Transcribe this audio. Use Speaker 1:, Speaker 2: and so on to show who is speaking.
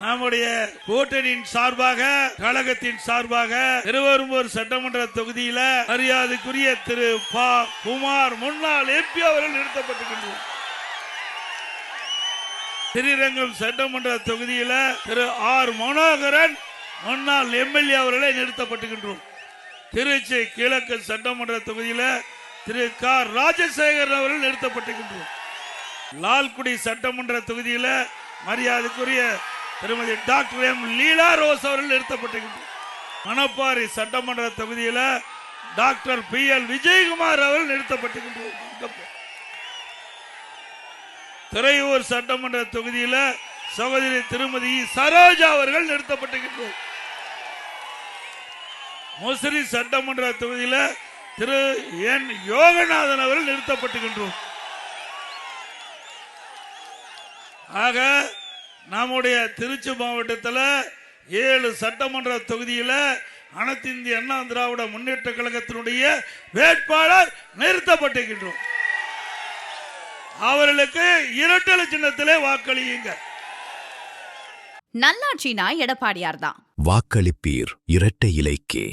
Speaker 1: நம்முடைய கூட்டணியின் சார்பாக கழகத்தின் சார்பாக திருவெரும்பூர் சட்டமன்ற தொகுதியில மரியாதைக்குரிய திரு ப. குமார் முன்னாள் எம்பி அவர்கள் நிறுத்தப்பட்டிருக்கின்றனர். ஸ்ரீரங்கம் சட்டமன்ற தொகுதியில திரு ஆர். மனோகரன் முன்னாள் எம்எல்ஏ அவர்களை நிறுத்தப்பட்டிருக்கின்றோம். திருச்சி கிழக்கு சட்டமன்ற தொகுதியில திரு க. ராஜசேகரன் அவர்கள் நிறுத்தப்பட்டிருக்கின்றோம். லால்குடி சட்டமன்ற தொகுதியில மரியாதைக்குரிய திருமதி டாக்டர் எம். லீலா ரோஸ் அவர்கள் நிறுத்தப்பட்டிருக்கின்றனர். மணப்பாறை சட்டமன்ற தொகுதியில டாக்டர் பி. எல். விஜயகுமார் அவர்கள் நிறுத்தப்பட்டிருக்கின்றனர். துறையூர் சட்டமன்ற தொகுதியில சகோதரி திருமதி சரோஜா அவர்கள் நிறுத்தப்பட்டிருக்கின்றனர். முசிறி சட்டமன்ற தொகுதியில திரு என். யோகநாதன் அவர்கள் நிறுத்தப்பட்டிருக்கின்றோம். ஆக நம்முடைய திருச்சி மாவட்டத்தில் 7 சட்டமன்ற தொகுதியில அனைத்து இந்திய அண்ணா திராவிட முன்னேற்ற கழகத்தினுடைய வேட்பாளர் நிறுத்தப்பட்டிருக்கின்றோம். அவர்களுக்கு இரட்டை சின்னத்திலே வாக்களியுங்க.
Speaker 2: நல்லாட்சினா எடப்பாடியார் தான்.
Speaker 3: வாக்களிப்பீர் இரட்டை இலைக்கே.